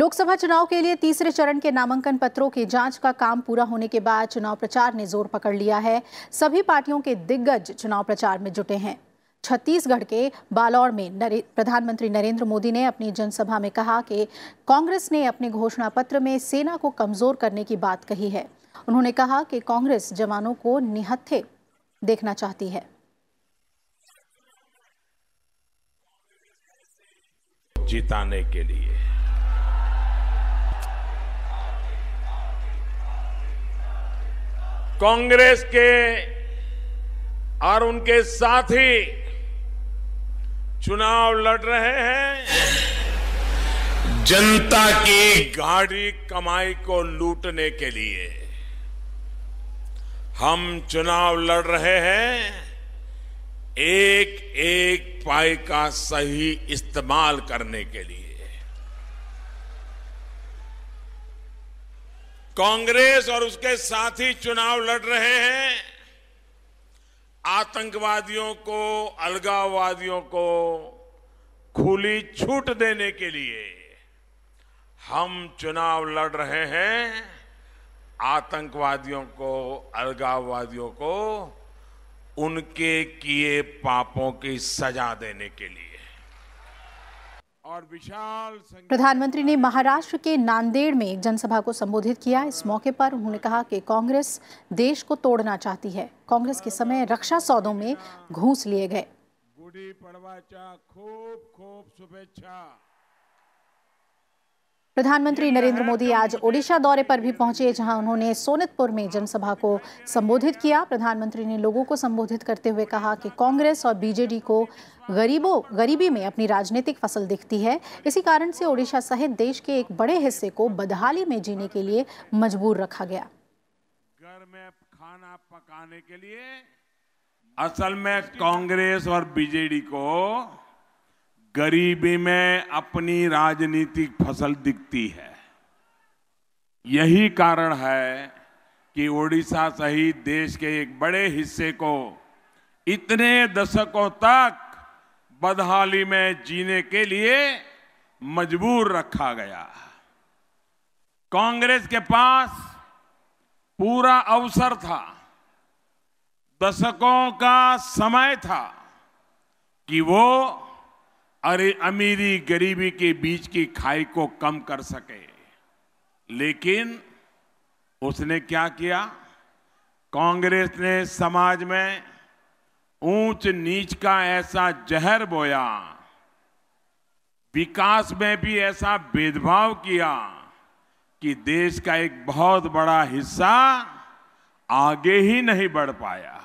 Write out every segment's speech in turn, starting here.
लोकसभा चुनाव के लिए तीसरे चरण के नामांकन पत्रों की जांच का काम पूरा होने के बाद चुनाव प्रचार ने जोर पकड़ लिया है। सभी पार्टियों के दिग्गज चुनाव प्रचार में जुटे हैं। छत्तीसगढ़ के बालोड़ में प्रधानमंत्री नरेंद्र मोदी ने अपनी जनसभा में कहा कि कांग्रेस ने अपने घोषणा पत्र में सेना को कमजोर करने की बात कही है। उन्होंने कहा कि कांग्रेस जवानों को निहत्थे देखना चाहती है। जिताने के लिए कांग्रेस के और उनके साथी चुनाव लड़ रहे हैं जनता की गाढ़ी कमाई को लूटने के लिए। हम चुनाव लड़ रहे हैं एक एक पाई का सही इस्तेमाल करने के लिए। कांग्रेस और उसके साथी चुनाव लड़ रहे हैं आतंकवादियों को, अलगाववादियों को खुली छूट देने के लिए। हम चुनाव लड़ रहे हैं आतंकवादियों को, अलगाववादियों को उनके किए पापों की सजा देने के लिए। और विशाल प्रधानमंत्री ने महाराष्ट्र के नांदेड़ में एक जनसभा को संबोधित किया। इस मौके पर उन्होंने कहा कि कांग्रेस देश को तोड़ना चाहती है। कांग्रेस के समय रक्षा सौदों में घूस लिए गए। गुड़ी पड़वाचा खूब खूब शुभेच्छा। प्रधानमंत्री नरेंद्र मोदी आज ओडिशा दौरे पर भी पहुंचे, जहां उन्होंने सोनितपुर में जनसभा को संबोधित किया। प्रधानमंत्री ने लोगों को संबोधित करते हुए कहा कि कांग्रेस और बीजेडी को गरीबी में अपनी राजनीतिक फसल दिखती है। इसी कारण से ओडिशा सहित देश के एक बड़े हिस्से को बदहाली में जीने के लिए मजबूर रखा गया। घर में खाना पकाने के लिए असल में कांग्रेस और बीजेडी को गरीबी में अपनी राजनीतिक फसल दिखती है। यही कारण है कि ओडिशा सहित देश के एक बड़े हिस्से को इतने दशकों तक बदहाली में जीने के लिए मजबूर रखा गया। कांग्रेस के पास पूरा अवसर था, दशकों का समय था कि वो अमीरी गरीबी के बीच की खाई को कम कर सके। लेकिन उसने क्या किया? कांग्रेस ने समाज में ऊंच नीच का ऐसा जहर बोया, विकास में भी ऐसा भेदभाव किया कि देश का एक बहुत बड़ा हिस्सा आगे ही नहीं बढ़ पाया।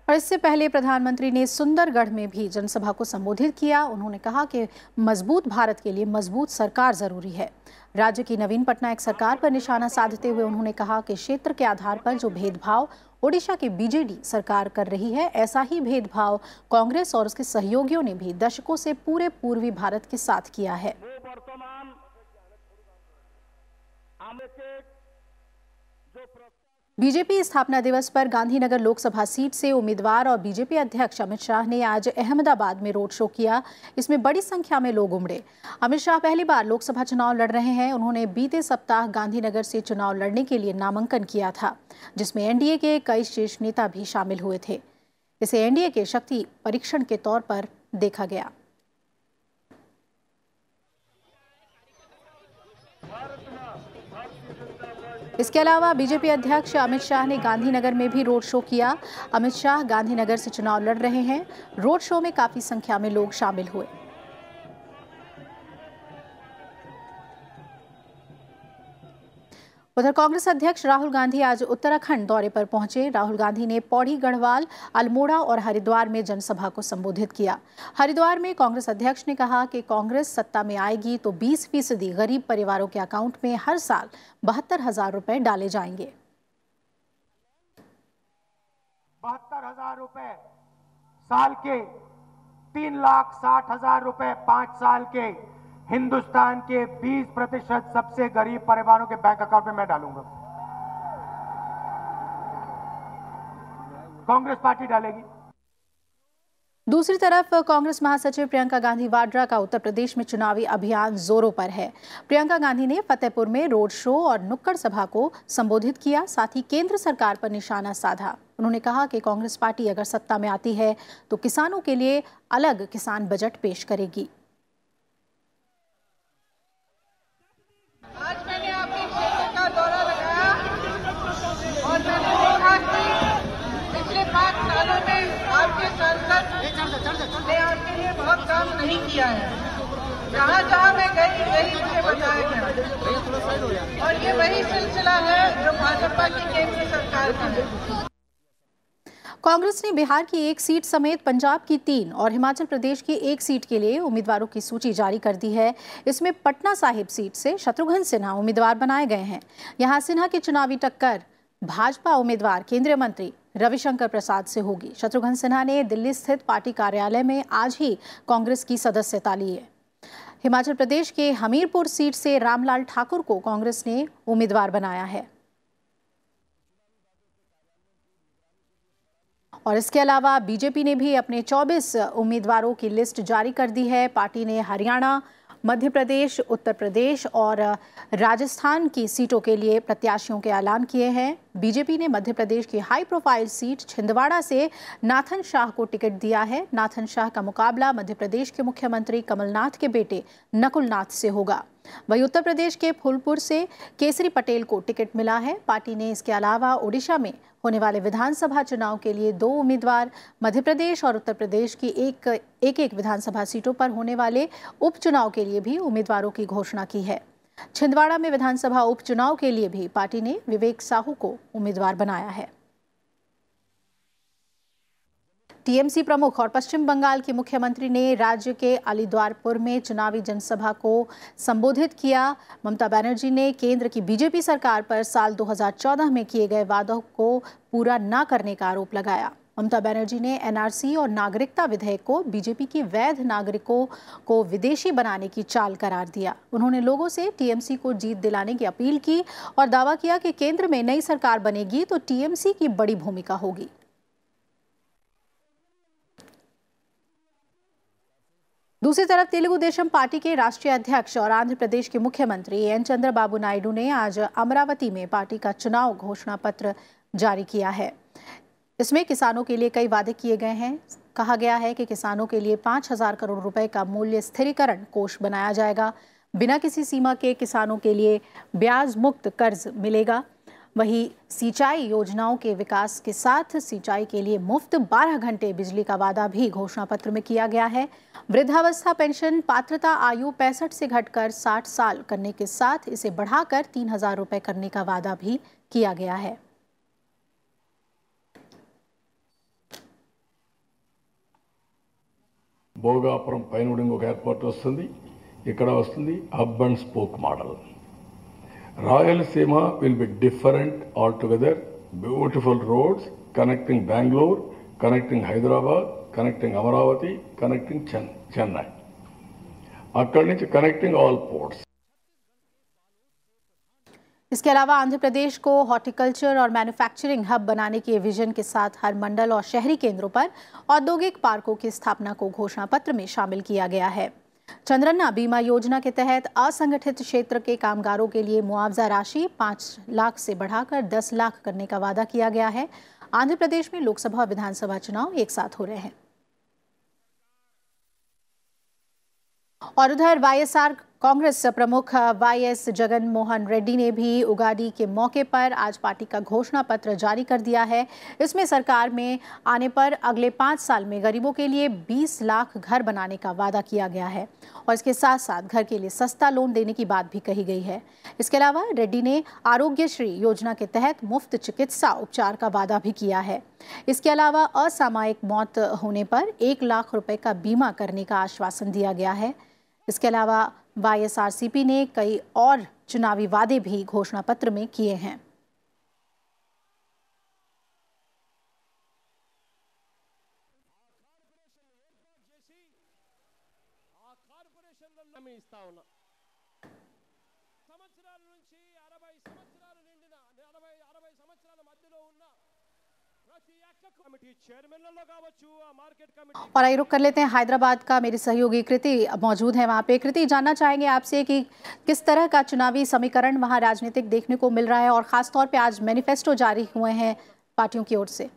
और इससे पहले प्रधानमंत्री ने सुंदरगढ़ में भी जनसभा को संबोधित किया। उन्होंने कहा कि मजबूत भारत के लिए मजबूत सरकार जरूरी है। राज्य की नवीन पटनायक सरकार पर निशाना साधते हुए उन्होंने कहा कि क्षेत्र के आधार पर जो भेदभाव ओडिशा की बीजेडी सरकार कर रही है, ऐसा ही भेदभाव कांग्रेस और उसके सहयोगियों ने भी दशकों से पूरे पूर्वी भारत के साथ किया है। बीजेपी स्थापना दिवस पर गांधीनगर लोकसभा सीट से उम्मीदवार और बीजेपी अध्यक्ष अमित शाह ने आज अहमदाबाद में रोड शो किया। इसमें बड़ी संख्या में लोग उमड़े। अमित शाह पहली बार लोकसभा चुनाव लड़ रहे हैं। उन्होंने बीते सप्ताह गांधीनगर से चुनाव लड़ने के लिए नामांकन किया था, जिसमें एनडीए के कई शीर्ष नेता भी शामिल हुए थे। इसे एनडीए के शक्ति परीक्षण के तौर पर देखा गया। इसके अलावा बीजेपी अध्यक्ष अमित शाह ने गांधीनगर में भी रोड शो किया। अमित शाह गांधीनगर से चुनाव लड़ रहे हैं। रोड शो में काफी संख्या में लोग शामिल हुए। उधर कांग्रेस अध्यक्ष राहुल गांधी आज उत्तराखंड दौरे पर पहुंचे। राहुल गांधी ने पौड़ी, गढ़वाल, अल्मोड़ा और हरिद्वार में जनसभा को संबोधित किया। हरिद्वार में कांग्रेस अध्यक्ष ने कहा कि कांग्रेस सत्ता में आएगी तो 20% गरीब परिवारों के अकाउंट में हर साल 72,000 रुपए डाले जाएंगे। 72,000 रुपए साल के, 3,60,000 रुपए 5 साल के हिंदुस्तान के 20% सबसे गरीब परिवारों के बैंक अकाउंट में मैं डालूंगा। कांग्रेस पार्टी डालेगी। दूसरी तरफ कांग्रेस महासचिव प्रियंका गांधी वाड्रा का उत्तर प्रदेश में चुनावी अभियान जोरों पर है। प्रियंका गांधी ने फतेहपुर में रोड शो और नुक्कड़ सभा को संबोधित किया, साथ ही केंद्र सरकार पर निशाना साधा। उन्होंने कहा कि कांग्रेस पार्टी अगर सत्ता में आती है तो किसानों के लिए अलग किसान बजट पेश करेगी। आज मैंने आपके क्षेत्र का दौरा लगाया और मैंने देखा कि पिछले 5 सालों में आपके सांसद ने आपके लिए बहुत काम नहीं किया है। जहाँ जहाँ मैं गई मुझे बताया गया और ये वही सिलसिला है जो भाजपा की केंद्रीय सरकार का है। कांग्रेस ने बिहार की 1 सीट समेत पंजाब की 3 और हिमाचल प्रदेश की 1 सीट के लिए उम्मीदवारों की सूची जारी कर दी है। इसमें पटना साहिब सीट से शत्रुघ्न सिन्हा उम्मीदवार बनाए गए हैं। यहां सिन्हा की चुनावी टक्कर भाजपा उम्मीदवार केंद्रीय मंत्री रविशंकर प्रसाद से होगी। शत्रुघ्न सिन्हा ने दिल्ली स्थित पार्टी कार्यालय में आज ही कांग्रेस की सदस्यता ली है। हिमाचल प्रदेश के हमीरपुर सीट से रामलाल ठाकुर को कांग्रेस ने उम्मीदवार बनाया है। और इसके अलावा बीजेपी ने भी अपने 24 उम्मीदवारों की लिस्ट जारी कर दी है। पार्टी ने हरियाणा, मध्य प्रदेश, उत्तर प्रदेश और राजस्थान की सीटों के लिए प्रत्याशियों के ऐलान किए हैं। बीजेपी ने मध्य प्रदेश की हाई प्रोफाइल सीट छिंदवाड़ा से नाथन शाह को टिकट दिया है। नाथन शाह का मुकाबला मध्य प्रदेश के मुख्यमंत्री कमलनाथ के बेटे नकुल नाथ से होगा। वहीं उत्तर प्रदेश के फूलपुर से केसरी पटेल को टिकट मिला है। पार्टी ने इसके अलावा ओडिशा में होने वाले विधानसभा चुनाव के लिए 2 उम्मीदवार, मध्य प्रदेश और उत्तर प्रदेश की एक विधानसभा सीटों पर होने वाले उपचुनाव के लिए भी उम्मीदवारों की घोषणा की है। छिंदवाड़ा में विधानसभा उपचुनाव के लिए भी पार्टी ने विवेक साहू को उम्मीदवार बनाया है। टीएमसी प्रमुख और पश्चिम बंगाल के मुख्यमंत्री ने राज्य के अलीद्वारपुर में चुनावी जनसभा को संबोधित किया। ममता बनर्जी ने केंद्र की बीजेपी सरकार पर साल 2014 में किए गए वादों को पूरा न करने का आरोप लगाया। ममता बनर्जी ने एनआरसी और नागरिकता विधेयक को बीजेपी की वैध नागरिकों को विदेशी बनाने की चाल करार दिया। उन्होंने लोगों से टीएमसी को जीत दिलाने की अपील की और दावा किया कि केंद्र में नई सरकार बनेगी तो टीएमसी की बड़ी भूमिका होगी। दूसरी तरफ तेलुगु देशम पार्टी के राष्ट्रीय अध्यक्ष और आंध्र प्रदेश के मुख्यमंत्री एन चंद्रबाबू नायडू ने आज अमरावती में पार्टी का चुनाव घोषणा पत्र जारी किया है। इसमें किसानों के लिए कई वादे किए गए हैं। कहा गया है कि किसानों के लिए 5,000 करोड़ रुपए का मूल्य स्थिरीकरण कोष बनाया जाएगा। बिना किसी सीमा के किसानों के लिए ब्याज मुक्त कर्ज मिलेगा। वहीं सिंचाई योजनाओं के विकास के साथ सिंचाई के लिए मुफ्त 12 घंटे बिजली का वादा भी घोषणा पत्र में किया गया है। वृद्धावस्था पेंशन पात्रता आयु 65 से घटकर 60 साल करने के साथ इसे बढ़ाकर 3,000 रुपए करने का वादा भी किया गया है। భోగాపురం పైన ఒక ఎయిర్పోర్ట్ వస్తుంది, ఇక్కడ వస్తుంది hub and spoke model. Rayalaseema will be different altogether. Beautiful roads connecting Bangalore, connecting Hyderabad, connecting Amaravati, connecting Chennai. అక్కడి నుంచి connecting all ports. इसके अलावा आंध्र प्रदेश को हॉर्टिकल्चर और मैन्युफैक्चरिंग हब बनाने के विजन के साथ हर मंडल और शहरी केंद्रों पर औद्योगिक पार्कों की स्थापना को घोषणा पत्र में शामिल किया गया है। चंद्रन्ना बीमा योजना के तहत असंगठित क्षेत्र के कामगारों के लिए मुआवजा राशि 5 लाख से बढ़ाकर 10 लाख करने का वादा किया गया है। आंध्र प्रदेश में लोकसभा और विधानसभा चुनाव एक साथ हो रहे हैं। और उधर वाईएसआर कांग्रेस प्रमुख वाईएस जगन मोहन रेड्डी ने भी उगाडी के मौके पर आज पार्टी का घोषणा पत्र जारी कर दिया है। इसमें सरकार में आने पर अगले 5 साल में गरीबों के लिए 20 लाख घर बनाने का वादा किया गया है और इसके साथ साथ घर के लिए सस्ता लोन देने की बात भी कही गई है। इसके अलावा रेड्डी ने आरोग्यश्री योजना के तहत मुफ्त चिकित्सा उपचार का वादा भी किया है। इसके अलावा असामयिक मौत होने पर 1 लाख रुपए का बीमा करने का आश्वासन दिया गया है। इसके अलावा वाईएसआरसीपी ने कई और चुनावी वादे भी घोषणा पत्र में किए हैं। और आइए रुक कर लेते हैं हैदराबाद का। मेरी सहयोगी कृति मौजूद है वहां पे। कृति, जानना चाहेंगे आपसे कि किस तरह का चुनावी समीकरण वहां राजनीतिक देखने को मिल रहा है और खासतौर पे आज मैनिफेस्टो जारी हुए हैं पार्टियों की ओर से।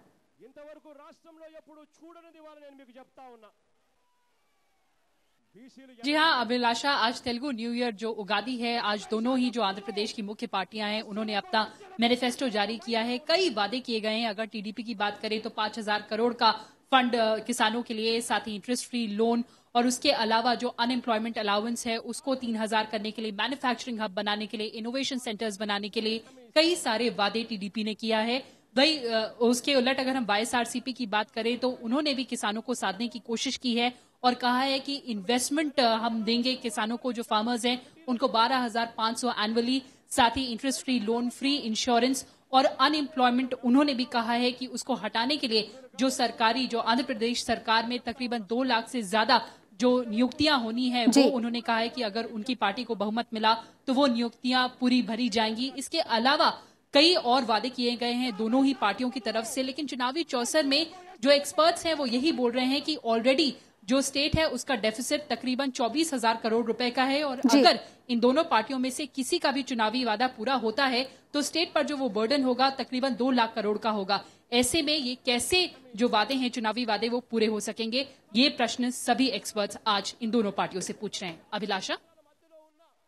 जी हाँ अभिलाषा, आज तेलुगु न्यू ईयर जो उगादी है, आज दोनों ही जो आंध्र प्रदेश की मुख्य पार्टियां हैं उन्होंने अपना मैनिफेस्टो जारी किया है। कई वादे किए गए हैं। अगर टीडीपी की बात करें तो 5,000 करोड़ का फंड किसानों के लिए, साथ ही इंटरेस्ट फ्री लोन, और उसके अलावा जो अनएम्प्लॉयमेंट अलाउंस है उसको 3,000 करने के लिए, मैन्युफैक्चरिंग हब बनाने के लिए, इनोवेशन सेंटर्स बनाने के लिए कई सारे वादे टीडीपी ने किया है। वही उसके उलट अगर हम वाईएसआरसीपी की बात करें तो उन्होंने भी किसानों को साधने की कोशिश की है और कहा है कि इन्वेस्टमेंट हम देंगे किसानों को, जो फार्मर्स हैं उनको 12,500 एनुअली, साथ ही interest free loan, free insurance और अनएम्प्लॉयमेंट उन्होंने भी कहा है कि उसको हटाने के लिए जो सरकारी, जो आंध्र प्रदेश सरकार में तकरीबन 2 लाख से ज्यादा जो नियुक्तियां होनी है वो उन्होंने कहा है कि अगर उनकी पार्टी को बहुमत मिला तो वो नियुक्तियां पूरी भरी जाएंगी। इसके अलावा कई और वादे किए गए हैं दोनों ही पार्टियों की तरफ से, लेकिन चुनावी चौसर में जो एक्सपर्ट्स हैं वो यही बोल रहे हैं कि ऑलरेडी जो स्टेट है उसका डेफिसिट तकरीबन 24,000 करोड़ रुपए का है और अगर इन दोनों पार्टियों में से किसी का भी चुनावी वादा पूरा होता है तो स्टेट पर जो वो बर्डन होगा तकरीबन 2 लाख करोड़ का होगा। ऐसे में ये कैसे जो वादे हैं, चुनावी वादे, वो पूरे हो सकेंगे, ये प्रश्न सभी एक्सपर्ट्स आज इन दोनों पार्टियों से पूछ रहे हैं। अभिलाषा।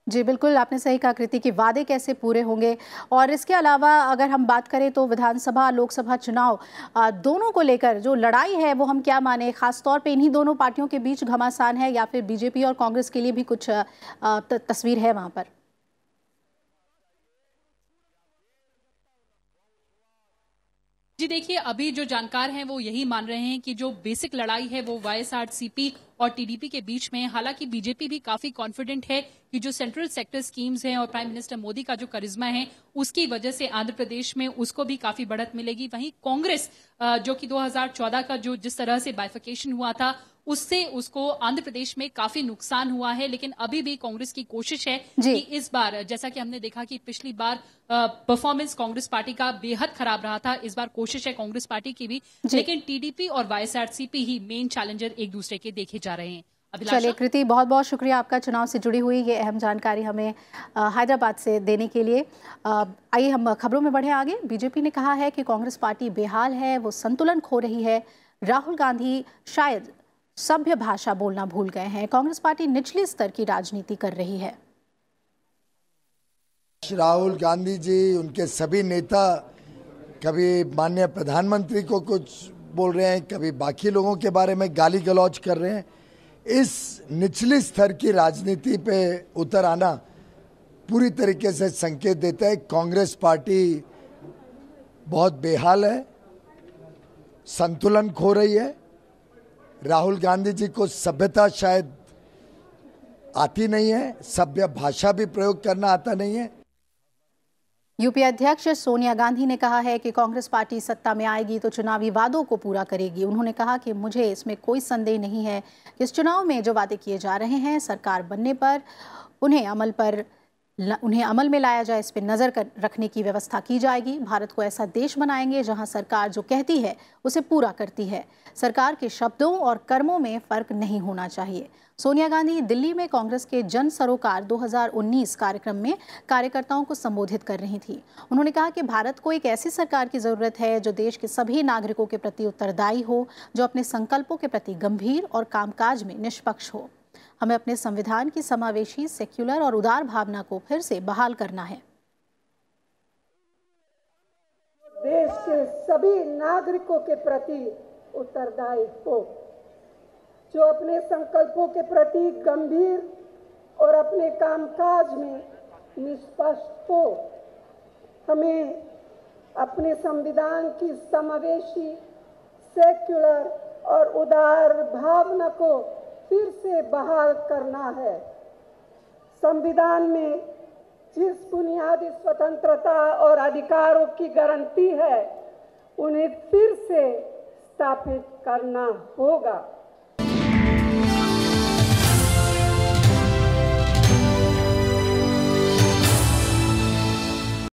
जी बिल्कुल, आपने सही कहा कृति कि वादे कैसे पूरे होंगे। और इसके अलावा अगर हम बात करें तो विधानसभा लोकसभा चुनाव दोनों को लेकर जो लड़ाई है वो हम क्या माने, खासतौर पे इन्हीं दोनों पार्टियों के बीच घमासान है या फिर बीजेपी और कांग्रेस के लिए भी कुछ तस्वीर है वहां पर? जी देखिए, अभी जो जानकार हैं वो यही मान रहे हैं कि जो बेसिक लड़ाई है वो वाईएसआरसीपी और टीडीपी के बीच में है। हालांकि बीजेपी भी काफी कॉन्फिडेंट है कि जो सेंट्रल सेक्टर स्कीम्स हैं और प्राइम मिनिस्टर मोदी का जो करिश्मा है उसकी वजह से आंध्र प्रदेश में उसको भी काफी बढ़त मिलेगी। वहीं कांग्रेस जो कि 2014 का जो जिस तरह से बाइफिकेशन हुआ था उससे उसको आंध्र प्रदेश में काफी नुकसान हुआ है, लेकिन अभी भी कांग्रेस की कोशिश है कि इस बार, जैसा कि हमने देखा कि पिछली बार परफॉर्मेंस कांग्रेस पार्टी का बेहद खराब रहा था, इस बार कोशिश है कांग्रेस पार्टी की भी, लेकिन टीडीपी और वाईएसआरसीपी ही मेन चैलेंजर एक दूसरे के देखे जा रहे हैं। चलिए कृति, बहुत बहुत शुक्रिया आपका चुनाव से जुड़ी हुई ये अहम जानकारी हमें हैदराबाद से देने के लिए। आइए हम खबरों में बढ़े आगे। बीजेपी ने कहा है कि कांग्रेस पार्टी बेहाल है, वो संतुलन खो रही है। राहुल गांधी शायद सभ्य भाषा बोलना भूल गए हैं। कांग्रेस पार्टी निचले स्तर की राजनीति कर रही है। राहुल गांधी जी, उनके सभी नेता कभी माननीय प्रधानमंत्री को कुछ बोल रहे हैं, कभी बाकी लोगों के बारे में गाली गलौज कर रहे हैं। इस निचले स्तर की राजनीति पे उतर आना पूरी तरीके से संकेत देता है कांग्रेस पार्टी बहुत बेहाल है, संतुलन खो रही है। राहुल गांधी जी को सभ्यता शायद आती नहीं है, सभ्य भाषा भी प्रयोग करना आता नहीं है। यूपी अध्यक्ष सोनिया गांधी ने कहा है कि कांग्रेस पार्टी सत्ता में आएगी तो चुनावी वादों को पूरा करेगी। उन्होंने कहा कि मुझे इसमें कोई संदेह नहीं है कि इस चुनाव में जो वादे किए जा रहे हैं सरकार बनने पर उन्हें अमल में लाया जाए, इस पर नजर रखने की व्यवस्था की जाएगी। भारत को ऐसा देश बनाएंगे जहां सरकार जो कहती है उसे पूरा करती है। सरकार के शब्दों और कर्मों में फर्क नहीं होना चाहिए। सोनिया गांधी दिल्ली में कांग्रेस के जन सरोकार 2019 कार्यक्रम में कार्यकर्ताओं को संबोधित कर रही थी। उन्होंने कहा कि भारत को एक ऐसी सरकार की जरूरत है जो देश के सभी नागरिकों के प्रति उत्तरदायी हो, जो अपने संकल्पों के प्रति गंभीर और कामकाज में निष्पक्ष हो। हमें अपने संविधान की समावेशी, सेक्युलर और उदार भावना को फिर से बहाल करना है। देश के सभी नागरिकों के प्रति उत्तरदायी हो, जो अपने संकल्पों के प्रति गंभीर और अपने कामकाज में निष्पक्ष हो। हमें अपने संविधान की समावेशी, सेक्युलर और उदार भावना को फिर से बहाल करना है। संविधान में जिस बुनियादी स्वतंत्रता और अधिकारों की गारंटी है उन्हें फिर से स्थापित करना होगा।